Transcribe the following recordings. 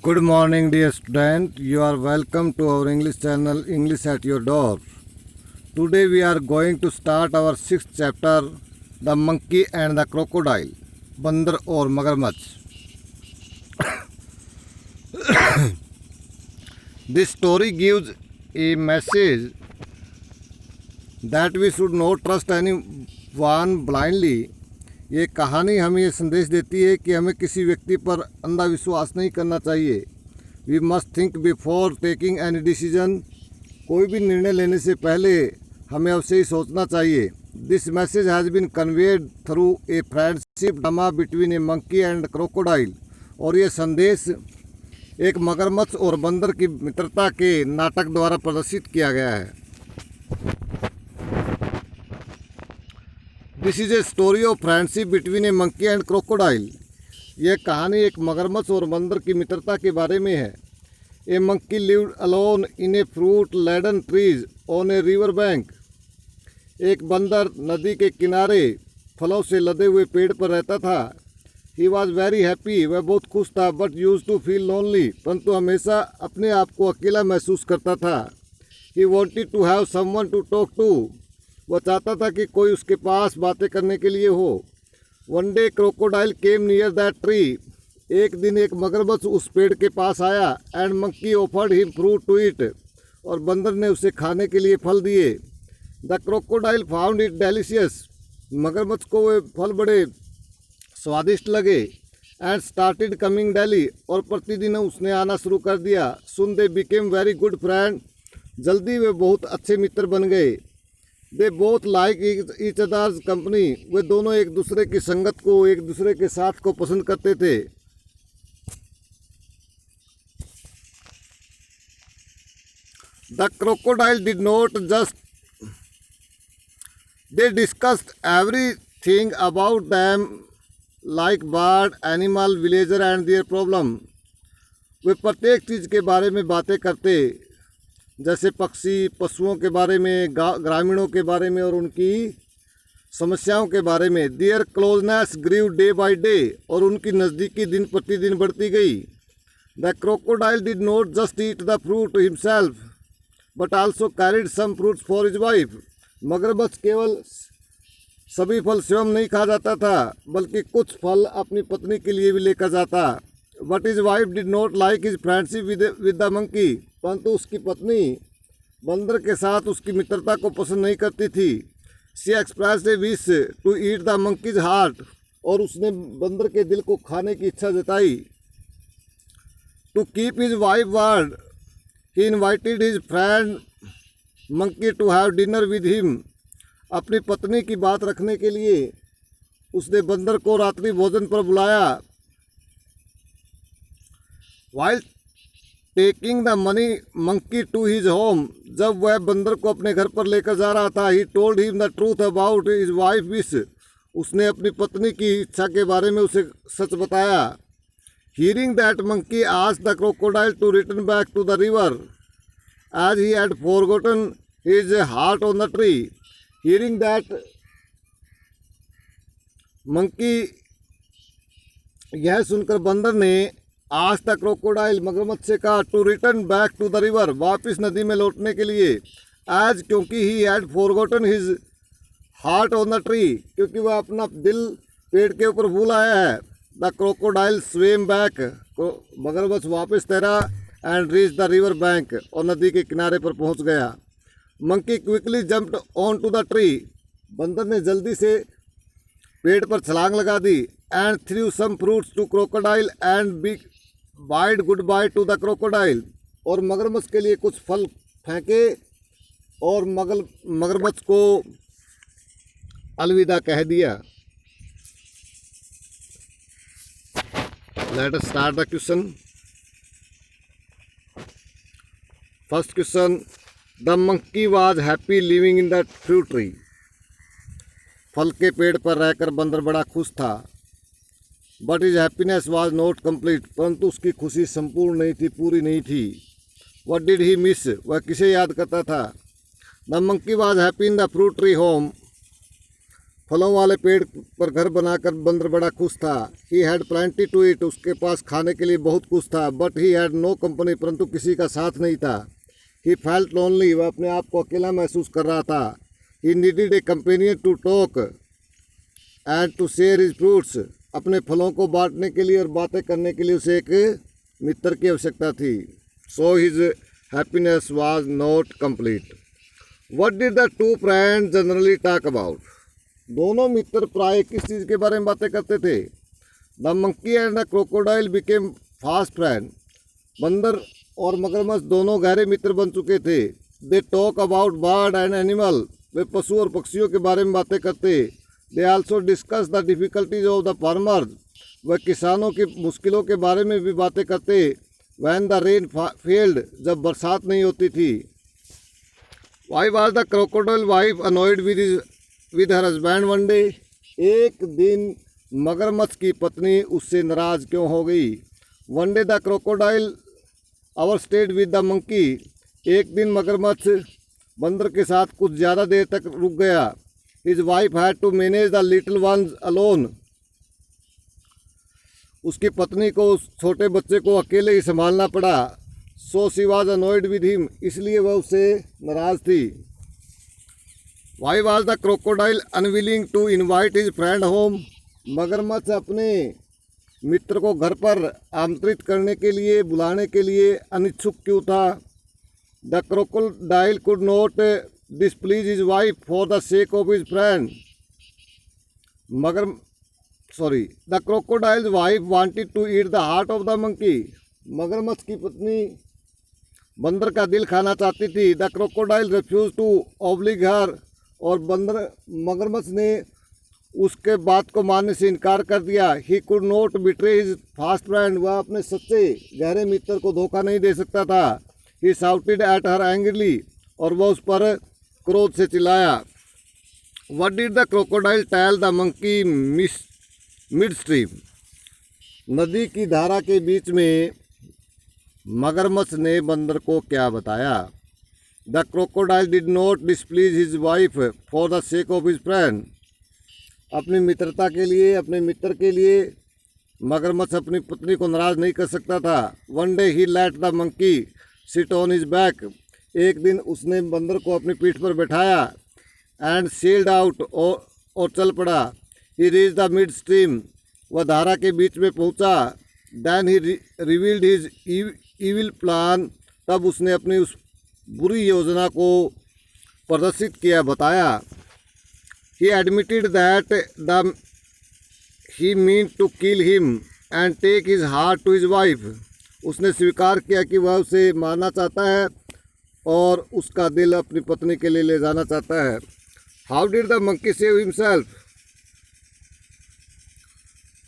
Good morning, dear student. You are welcome to our English channel, English at your door. Today we are going to start our sixth chapter, The Monkey and the Crocodile, बंदर और मगरमच्छ. This story gives a message that we should not trust anyone blindly. ये कहानी हमें ये संदेश देती है कि हमें किसी व्यक्ति पर अंधा विश्वास नहीं करना चाहिए. We must think before taking any decision. कोई भी निर्णय लेने से पहले हमें अवश्य ही सोचना चाहिए. This message has been conveyed through a friendship drama between a monkey and crocodile. और ये संदेश एक मगरमच्छ और बंदर की मित्रता के नाटक द्वारा प्रदर्शित किया गया है. This is a story of friendship between a monkey and crocodile. यह कहानी एक मगरमच्छ और बंदर की मित्रता के बारे में है. A monkey lived alone in a fruit laden trees on a river bank. एक बंदर नदी के किनारे फलों से लदे हुए पेड़ पर रहता था. He was very happy. वह बहुत खुश था. But use to feel lonely. परंतु हमेशा अपने आप को अकेला महसूस करता था. He wanted to have someone to talk to. वह चाहता था कि कोई उसके पास बातें करने के लिए हो. One day crocodile came near that tree. एक दिन एक मगरमच्छ उस पेड़ के पास आया. And monkey offered him fruit to eat. और बंदर ने उसे खाने के लिए फल दिए. The crocodile found it delicious. मगरमच्छ को वे फल बड़े स्वादिष्ट लगे. And started coming daily. और प्रतिदिन उसने आना शुरू कर दिया. Soon they became very good friend. जल्दी वे बहुत अच्छे मित्र बन गए. They both like each others company. वे दोनों एक दूसरे की संगत को, एक दूसरे के साथ को पसंद करते थे. The crocodile did not just. They discussed everything about them like bird, animal, villager and their problem. वे प्रत्येक चीज़ के बारे में बातें करते, जैसे पक्षी, पशुओं के बारे में, ग्रामीणों के बारे में और उनकी समस्याओं के बारे में. Their closeness grew day by day. और उनकी नज़दीकी दिन प्रतिदिन बढ़ती गई. The crocodile did not just eat the fruit himself but also carried some fruits for his wife. मगरमच्छ केवल सभी फल स्वयं नहीं खा जाता था, बल्कि कुछ फल अपनी पत्नी के लिए भी लेकर जाता. But his wife did not like his friendship with the monkey. परंतु उसकी पत्नी बंदर के साथ उसकी मित्रता को पसंद नहीं करती थी. She expressed a wish to eat the monkey's heart. और उसने बंदर के दिल को खाने की इच्छा जताई. To keep his wife word he invited his friend monkey to have dinner with him. अपनी पत्नी की बात रखने के लिए उसने बंदर को रात्रि भोजन पर बुलाया. While taking the money monkey to his home. जब वह बंदर को अपने घर पर लेकर जा रहा था, he told him the truth about his wife wish. उसने अपनी पत्नी की इच्छा के बारे में उसे सच बताया. Hearing that monkey asked the crocodile to return back to the river as he had forgotten his heart on the tree. Hearing that monkey. यह सुनकर बंदर ने आज तक क्रोकोडाइल मगरमच्छ से कहा to return back to the river. वापस नदी में लौटने के लिए. एज क्योंकि he had forgotten his heart on the tree. क्योंकि वह अपना दिल पेड़ के ऊपर भूल आया है. The crocodile swim back. मगरमच्छ वापस तैरा. And reach the river bank. और नदी के किनारे पर पहुंच गया. Monkey quickly jumped on to the tree. बंदर ने जल्दी से पेड़ पर छलांग लगा दी. And threw some fruits to crocodile and big bade goodbye to the crocodile. और मगरमच्छ के लिए कुछ फल फेंके और मगरमच्छ को अलविदा कह दिया. Let us start the question. First question. The monkey was happy living in the fruit tree. फल के पेड़ पर रहकर बंदर बड़ा खुश था. But his happiness was not complete. परंतु उसकी खुशी संपूर्ण नहीं थी, पूरी नहीं थी. What did he miss. वह किसे याद करता था. The monkey was happy in the fruit tree home. फलों वाले पेड़ पर घर बनाकर बंदर बड़ा खुश था। He had plenty to eat, उसके पास खाने के लिए बहुत कुछ था। But he had no company, परंतु किसी का साथ नहीं था। ही फेल्ट लोनली, वह अपने आप को अकेला महसूस कर रहा था। He needed a companion to talk and to share his fruits, अपने फलों को बांटने के लिए और बातें करने के लिए उसे एक मित्र की आवश्यकता थी। So his happiness was not complete. What did the two friends generally talk about? दोनों मित्र प्राय किस चीज़ के बारे में बातें करते थे? The monkey and the crocodile became fast friend, बंदर और मगरमच्छ दोनों गहरे मित्र बन चुके थे। They talk about bird and animal, वे पशु और पक्षियों के बारे में बातें करते। They also discuss the difficulties of the farmers, वह किसानों की मुश्किलों के बारे में भी बातें करते। वैन द रेन फेल्ड, जब बरसात नहीं होती थी। Why was the crocodile wife annoyed with her husband one day, एक दिन मगरमच्छ की पत्नी उससे नाराज़ क्यों हो गई? One day the crocodile overstayed with the monkey, एक दिन मगरमच्छ बंदर के साथ कुछ ज़्यादा देर तक रुक गया। His wife had to manage the little ones alone, उसकी पत्नी को उस छोटे बच्चे को अकेले ही संभालना पड़ा। So she was annoyed with him, इसलिए वह उससे नाराज़ थी। Why was the crocodile unwilling to invite his friend home, मगरमच्छ अपने मित्र को घर पर आमंत्रित करने के लिए बुलाने के लिए अनिच्छुक क्यों था? The crocodile could not displease his wife for the sake of his friend, the crocodile's wife wanted to eat the heart of the monkey, मगरमच्छ की पत्नी बंदर का दिल खाना चाहती थी। The crocodile refuse to oblige her, और मगरमच्छ ने उसके बात को मानने से इनकार कर दिया। He could not betray his fast friend, वह अपने सच्चे गहरे मित्र को धोखा नहीं दे सकता था। He shouted at her angrily, और वह उस पर क्रोध से चिल्लाया। What did the crocodile tell the monkey mid stream, नदी की धारा के बीच में मगरमच्छ ने बंदर को क्या बताया? The crocodile did not displease his wife for the sake of his friend, अपनी मित्रता के लिए, अपने मित्र के लिए मगरमच्छ अपनी पत्नी को नाराज़ नहीं कर सकता था। One day he let the monkey sit on his back, एक दिन उसने बंदर को अपनी पीठ पर बैठाया। एंड सेल्ड आउट, और चल पड़ा। ही रीच द मिड स्ट्रीम, वह धारा के बीच में पहुंचा। दैन ही रिवील्ड हिज इविल प्लान, तब उसने अपनी उस बुरी योजना को प्रदर्शित किया, बताया। He admitted that he mean to kill him and take his heart to his wife, उसने स्वीकार किया कि वह उसे मारना चाहता है और उसका दिल अपनी पत्नी के लिए ले जाना चाहता है। How did the monkey save himself,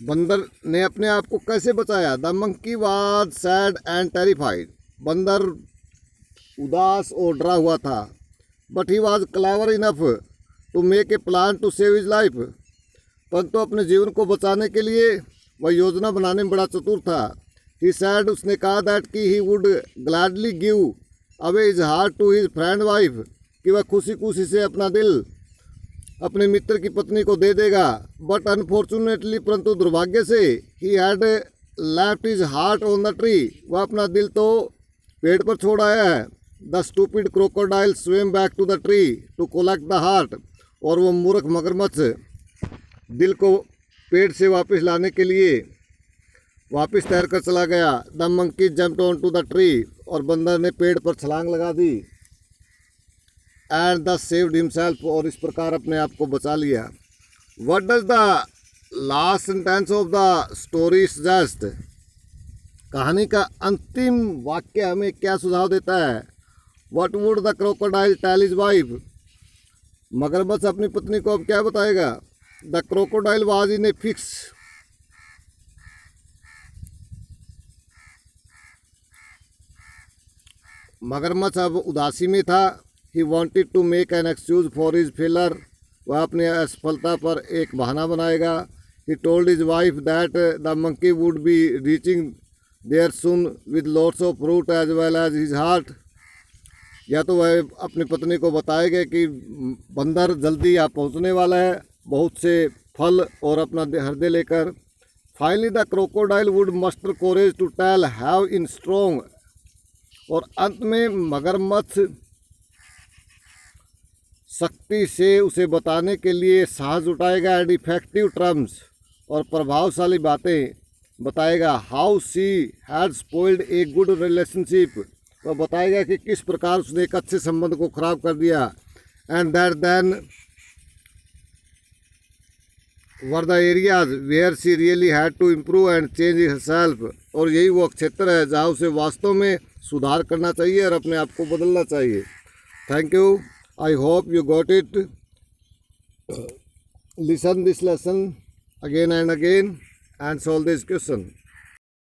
बंदर ने अपने आप को कैसे बचाया? The monkey was sad and terrified, बंदर उदास और डरा हुआ था। But he was clever enough to make a plan to save his life, परंतु अपने जीवन को बचाने के लिए वह योजना बनाने में बड़ा चतुर था। ही सैड, उसने कहा दैट कि he would gladly give away his heart to his friend wife, कि वह खुशी खुशी से अपना दिल अपने मित्र की पत्नी को दे देगा। बट अनफॉर्चुनेटली, परंतु दुर्भाग्य से, he had left his heart on the tree, वह अपना दिल तो पेड़ पर छोड़ आया है। The stupid crocodile swim back to the tree to collect the heart, और वो मूर्ख मगरमच्छ दिल को पेड़ से वापस लाने के लिए वापस तैर कर चला गया। The monkey jumped on to the tree, और बंदर ने पेड़ पर छलांग लगा दी। एंड द सेव्ड हिमसेल्फ, और इस प्रकार अपने आप को बचा लिया। What does the last sentence of the story suggest, कहानी का अंतिम वाक्य हमें क्या सुझाव देता है? What would the crocodile tell his wife, मगरमच्छ अपनी पत्नी को अब क्या बताएगा? The crocodile was in a fix, मगरमच्छ अब उदासी में था। He wanted to make an excuse for his failure, वह अपनी असफलता पर एक बहाना बनाएगा। He told his wife that the monkey would be reaching there soon with lots of fruit as well as his heart, या तो वह अपनी पत्नी को बताएगा कि बंदर जल्दी यहाँ पहुँचने वाला है बहुत से फल और अपना हृदय लेकर। Finally the crocodile would muster courage to tell have in strong, और अंत में मगरमच्छ शक्ति से उसे बताने के लिए साहस जुटाएगा एंड इफेक्टिव टर्म्स, और प्रभावशाली बातें बताएगा। How she had spoiled a good relationship, तो बताएगा कि किस प्रकार उसने एक अच्छे संबंध को खराब कर दिया। And that then were the areas where she really had to improve and change herself, और यही वो क्षेत्र है जहाँ उसे वास्तव में सुधार करना चाहिए और अपने आप को बदलना चाहिए। Thank you. I hope you got it. Listen this lesson again and again and solve this question.